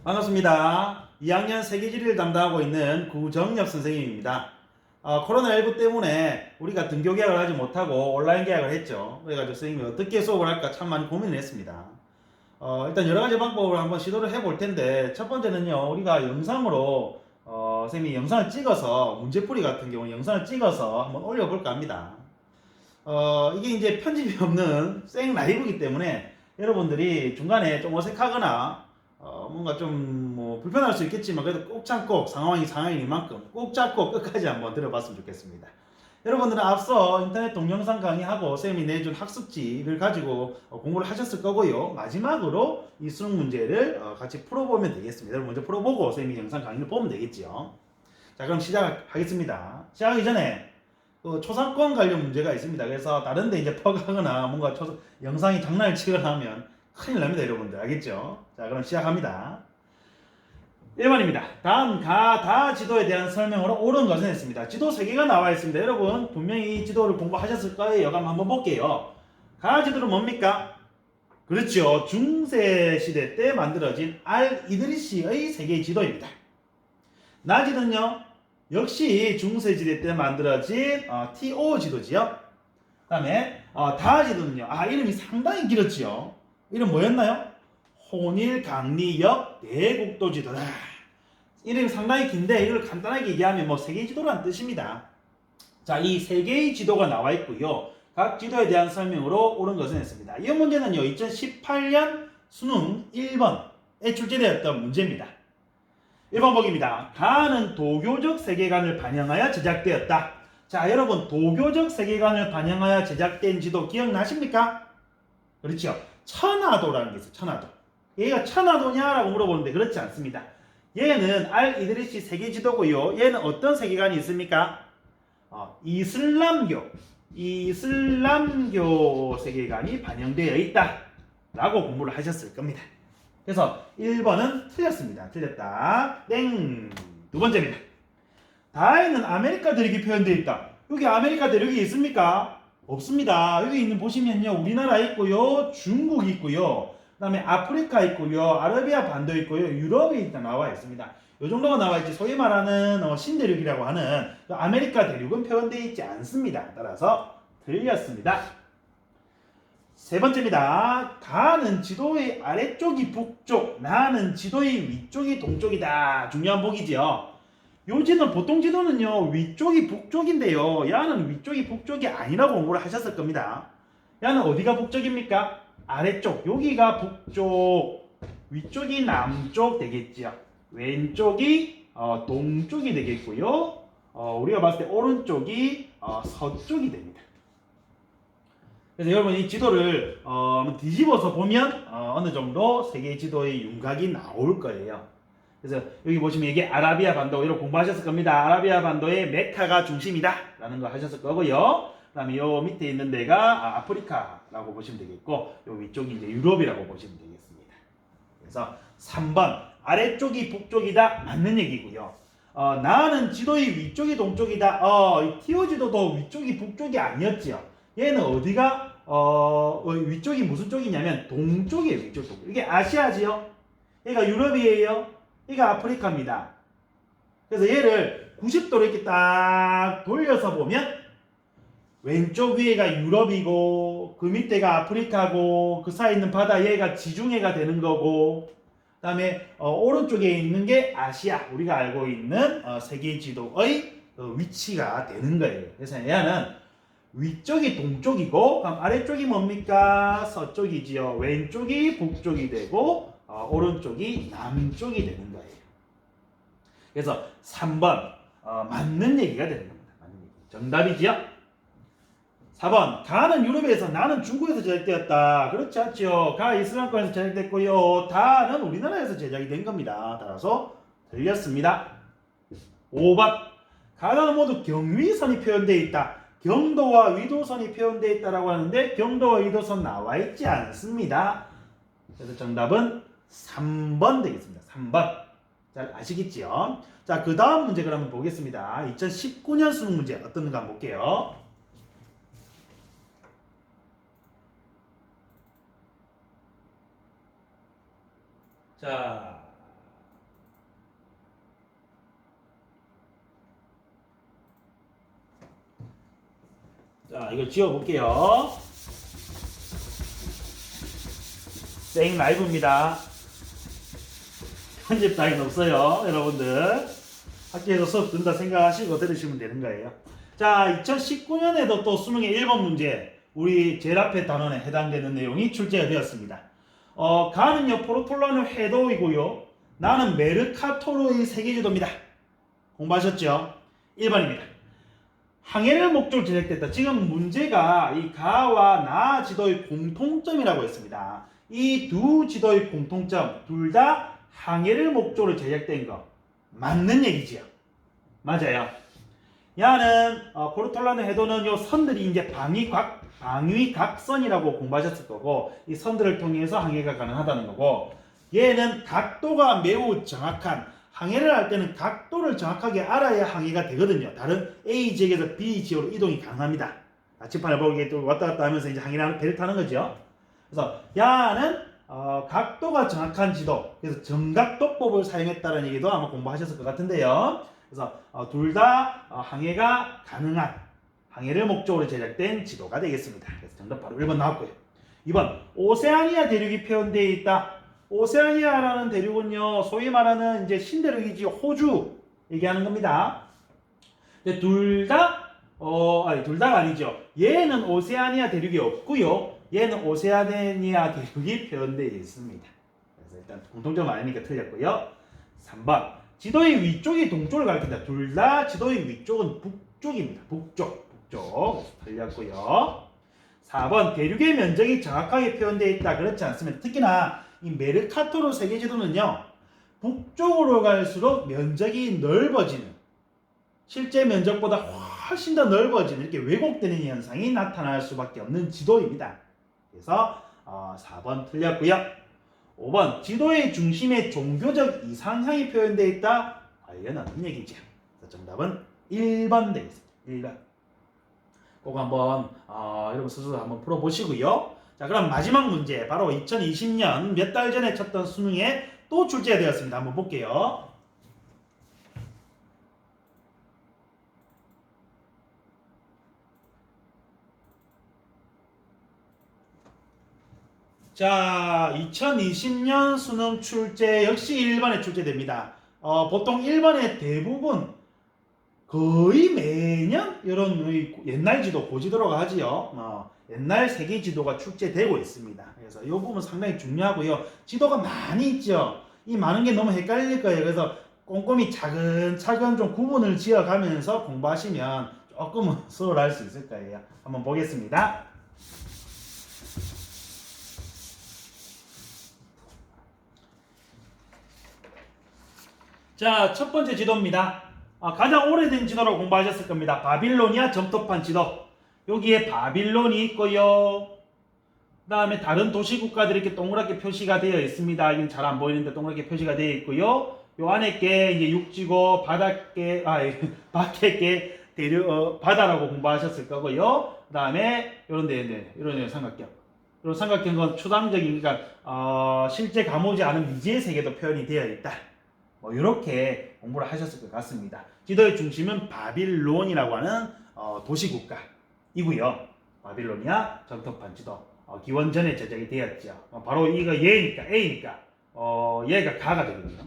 반갑습니다. 2학년 세계지리를 담당하고 있는 구정엽 선생님입니다. 코로나19 때문에 우리가 등교 계약을 하지 못하고 온라인 계약을 했죠. 그래가지고 선생님이 어떻게 수업을 할까 참 많이 고민을 했습니다. 일단 여러 가지 방법을 한번 시도를 해볼 텐데, 첫 번째는요, 우리가 영상으로, 선생님이 영상을 찍어서, 문제풀이 같은 경우는 영상을 찍어서 한번 올려볼까 합니다. 이게 이제 편집이 없는 생 라이브이기 때문에 여러분들이 중간에 좀 어색하거나 뭔가 좀 뭐 불편할 수 있겠지만 그래도 꼭 참고 상황인 만큼 꼭 잡고 끝까지 한번 들어봤으면 좋겠습니다. 여러분들은 앞서 인터넷 동영상 강의하고 선생님이 내준 학습지를 가지고 공부를 하셨을 거고요. 마지막으로 이 수능 문제를 같이 풀어보면 되겠습니다. 여러분 먼저 풀어보고 선생님이 영상 강의를 보면 되겠죠. 자, 그럼 시작하겠습니다. 시작하기 전에 초상권 관련 문제가 있습니다. 그래서 다른데 이제 퍼가거나 뭔가 영상이 장난을 치거나 하면 큰일 납니다, 여러분들. 알겠죠? 자, 그럼 시작합니다. 1번입니다. 다음 다 지도에 대한 설명으로 옳은 것은 했습니다. 지도 3개가 나와 있습니다. 여러분 분명히 이 지도를 공부하셨을 거예요. 한번 볼게요. 가 지도는 뭡니까? 그렇죠. 중세 시대 때 만들어진 이드리시의 세계의 지도입니다. 나 지도는요, 역시 중세 시대 때 만들어진 TO 지도지요. 그 다음에 다 지도는요, 이름이 상당히 길었지요. 이름 뭐였나요? 홍일강리역 대국도 지도다. 이름이 상당히 긴데 이걸 간단하게 얘기하면 뭐 세계의 지도라는 뜻입니다. 자, 이 세계의 지도가 나와 있고요. 각 지도에 대한 설명으로 옳은 것은 했습니다. 이 문제는요, 2018년 수능 1번에 출제되었던 문제입니다. 1번 보기입니다. 가는 도교적 세계관을 반영하여 제작되었다. 자, 여러분 도교적 세계관을 반영하여 제작된 지도 기억나십니까? 그렇죠. 천하도라는 게 있어요. 천하도. 얘가 천하도냐라고 물어보는데 그렇지 않습니다. 얘는 이드리시 세계 지도고요. 얘는 어떤 세계관이 있습니까? 이슬람교 세계관이 반영되어 있다 라고 공부를 하셨을 겁니다. 그래서 1번은 틀렸습니다. 틀렸다. 땡. 두 번째입니다. 다에는 아메리카 대륙이 표현되어 있다. 여기 아메리카 대륙이 있습니까? 없습니다. 여기 있는 보시면요, 우리나라 있고요, 중국 있고요, 그 다음에 아프리카 있고요, 아라비아 반도 있고요, 유럽이 일단 나와 있습니다. 이 정도가 나와 있지, 소위 말하는 신대륙이라고 하는 아메리카 대륙은 표현되어 있지 않습니다. 따라서 틀렸습니다. 세 번째입니다. 가는 지도의 아래쪽이 북쪽, 나는 지도의 위쪽이 동쪽이다. 중요한 보기죠. 요지는 보통 지도는요, 위쪽이 북쪽인데요, 야는 위쪽이 북쪽이 아니라고 공부를 하셨을 겁니다. 야는 어디가 북쪽입니까? 아래쪽, 여기가 북쪽, 위쪽이 남쪽 되겠죠. 왼쪽이 동쪽이 되겠고요. 우리가 봤을 때 오른쪽이 서쪽이 됩니다. 그래서 여러분 이 지도를 뒤집어서 보면 어느 정도 세계 지도의 윤곽이 나올 거예요. 그래서 여기 보시면 이게 아라비아 반도, 이렇게 공부하셨을 겁니다. 아라비아 반도의 메카가 중심이다 라는 거 하셨을 거고요. 그 다음에 요 밑에 있는 데가 아프리카라고 보시면 되겠고, 요 위쪽이 이제 유럽이라고 보시면 되겠습니다. 그래서 3번 아래쪽이 북쪽이다, 맞는 얘기고요. 나는 지도의 위쪽이 동쪽이다. 이 티오 지도도 위쪽이 북쪽이 아니었지요. 얘는 어디가 위쪽이 무슨 쪽이냐면 동쪽이에요. 위쪽 쪽. 이게 아시아지요. 얘가 유럽이에요. 얘가 아프리카입니다. 그래서 얘를 90도로 이렇게 딱 돌려서 보면 왼쪽 위에가 유럽이고 그 밑에가 아프리카고 그 사이에 있는 바다 얘가 지중해가 되는 거고, 그 다음에 오른쪽에 있는 게 아시아, 우리가 알고 있는 세계 지도의 위치가 되는 거예요. 그래서 얘는 위쪽이 동쪽이고, 그럼 아래쪽이 뭡니까? 서쪽이지요. 왼쪽이 북쪽이 되고 오른쪽이 남쪽이 되는 거예요. 그래서 3번 맞는 얘기가 되는 겁니다. 맞는 얘기. 정답이지요. 4번 가는 유럽에서 나는 중국에서 제작되었다. 그렇지 않죠. 가 이슬람권에서 제작됐고요. 다는 우리나라에서 제작이 된 겁니다. 따라서 틀렸습니다. 5번 가는 모두 경위선이 표현되어 있다. 경도와 위도선이 표현되어 있다라고 하는데 경도와 위도선 나와 있지 않습니다. 그래서 정답은 3번 되겠습니다. 3번. 잘 아시겠지요? 자, 그 다음 문제 그러면 보겠습니다. 2019년 수능 문제 어떤가 한번 볼게요. 자, 자, 이걸 지워볼게요. 생 라이브입니다. 편집 따윈 없어요, 여러분들. 학교에서 수업 듣는다 생각하시고 들으시면 되는 거예요. 자, 2019년에도 또 수능의 1번 문제, 우리 제일 앞에 단원에 해당되는 내용이 출제가 되었습니다. 가는요 포르톨라노 해도이고요. 나는 메르카토르의 세계지도입니다. 공부하셨죠? 1번입니다. 항해를 목적으로 제작됐다. 지금 문제가 이 가와 나 지도의 공통점이라고 했습니다. 이 두 지도의 공통점, 둘 다 항해를 목적으로 제작된 거 맞는 얘기지요. 맞아요. 야는 포르톨라노 해도는 요 선들이 이제 방위각선이라고 공부하셨을 거고, 이 선들을 통해서 항해가 가능하다는 거고, 얘는 각도가 매우 정확한, 항해를 할 때는 각도를 정확하게 알아야 항해가 되거든요. 다른 A 지역에서 B 지역으로 이동이 가능합니다. 나침판을 보게 또 왔다 갔다 하면서 이제 항해를 배를 타는 거죠. 그래서 야는 각도가 정확한 지도, 그래서 정각도법을 사용했다는 얘기도 아마 공부하셨을 것 같은데요. 그래서 둘 다 항해가 가능한, 항해를 목적으로 제작된 지도가 되겠습니다. 그래서 정답 바로 1번 나왔고요. 2번, 오세아니아 대륙이 표현되어 있다. 오세아니아라는 대륙은요, 소위 말하는 이제 신대륙이지, 호주 얘기하는 겁니다. 근데 둘 다가 아니죠. 얘는 오세아니아 대륙이 없고요. 얘는 오세아니아 대륙이 표현되어 있습니다. 그래서 일단 공통점 아니니까 틀렸고요. 3번, 지도의 위쪽이 동쪽을 가리킨다. 둘 다 지도의 위쪽은 북쪽입니다. 북쪽. 틀렸고요. 4번, 대륙의 면적이 정확하게 표현되어 있다. 그렇지 않습니다. 특히나 이 메르카토르 세계지도는요, 북쪽으로 갈수록 면적이 넓어지는, 실제 면적보다 훨씬 더 넓어지는, 이렇게 왜곡되는 현상이 나타날 수밖에 없는 지도입니다. 그래서 4번 틀렸고요. 5번, 지도의 중심에 종교적 이상향이 표현되어 있다. 관련 없는 얘기죠. 정답은 1번 되겠습니다. 1번. 꼭 한번 여러분 스스로 한번 풀어보시고요. 자, 그럼 마지막 문제, 바로 2020년 몇 달 전에 쳤던 수능에 또 출제가 되었습니다. 한번 볼게요. 자, 2020년 수능 출제 역시 1번에 출제됩니다. 보통 1번에 대부분 거의 매년 이런 옛날 지도, 고지도라고 하지요. 옛날 세계 지도가 출제되고 있습니다. 그래서 이 부분 상당히 중요하고요. 지도가 많이 있죠. 이 많은 게 너무 헷갈릴 거예요. 그래서 꼼꼼히 차근차근 좀 구분을 지어가면서 공부하시면 조금은 수월할 수 있을 거예요. 한번 보겠습니다. 자, 첫 번째 지도입니다. 가장 오래된 지도라고 공부하셨을 겁니다. 바빌로니아 점토판 지도. 여기에 바빌론이 있고요. 그 다음에 다른 도시국가들이 이렇게 동그랗게 표시가 되어 있습니다. 이건 잘 안 보이는데 동그랗게 표시가 되어 있고요. 요 안에 게 이제 육지고 바닷게, 밖에 게 바다라고 공부하셨을 거고요. 그 다음에 요런 데, 이런 삼각형. 이런 삼각형은 추상적인, 그러니까 실제 가보지 않은 미지의 세계도 표현이 되어 있다. 뭐 이렇게 공부를 하셨을 것 같습니다. 지도의 중심은 바빌론이라고 하는 도시국가이고요. 바빌로니아 점토판 지도. 기원전에 제작이 되었죠. 바로 이거 얘니까, A니까 얘가 가가 되거든요.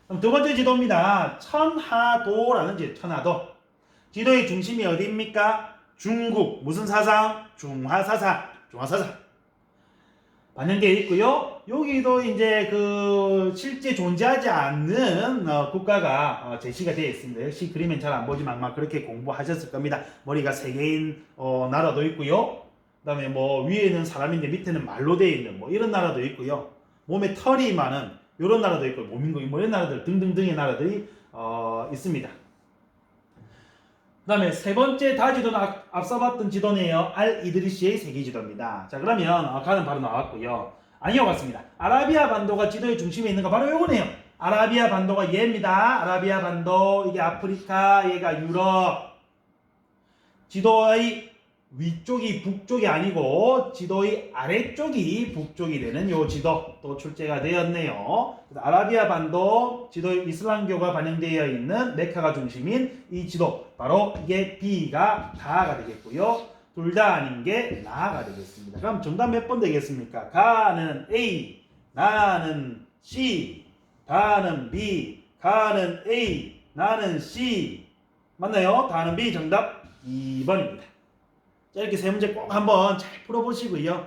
그럼 두 번째 지도입니다. 천하도라는 지도. 천하도. 지도의 중심이 어디입니까? 중국. 무슨 사상? 중화사상. 반영되어 있고요. 여기도 이제 실제 존재하지 않는 국가가 제시가 되어 있습니다. 역시 그림엔 잘 안 보지만 아마 그렇게 공부하셨을 겁니다. 머리가 3개인 나라도 있고요. 그 다음에 뭐 위에는 사람인데 밑에는 말로 되어 있는 뭐 이런 나라도 있고요. 몸에 털이 많은 이런 나라도 있고, 모민국이 뭐 이런 나라들 등등등의 나라들이 있습니다. 그 다음에 세 번째 다지도는 앞서 봤던 지도네요. 알-이드리시의 세계지도입니다. 자, 그러면 가는 바로 나왔고요. 아니요, 같습니다. 아라비아 반도가 지도의 중심에 있는 거 바로 요거네요. 아라비아 반도가 얘입니다. 아라비아 반도, 이게 아프리카, 얘가 유럽. 지도의 위쪽이 북쪽이 아니고 지도의 아래쪽이 북쪽이 되는 요 지도 또 출제가 되었네요. 아라비아 반도, 지도의 이슬람교가 반영되어 있는 메카가 중심인 이 지도, 바로 이게 B가 다가 되겠고요. 둘 다 아닌 게 나가 되겠습니다. 그럼 정답 몇 번 되겠습니까? 가는 A, 나는 C, 다는 B, 가는 A, 나는 C. 맞나요? 다는 B 정답 2번입니다. 자, 이렇게 세 문제 꼭 한번 잘 풀어보시고요.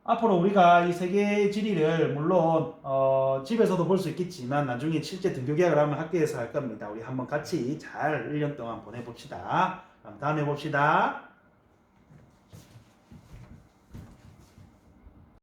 앞으로 우리가 이 세계 지리를 물론 집에서도 볼 수 있겠지만 나중에 실제 등교 계약을 하면 학교에서 할 겁니다. 우리 한번 같이 잘 1년 동안 보내봅시다. 그럼 다음에 봅시다.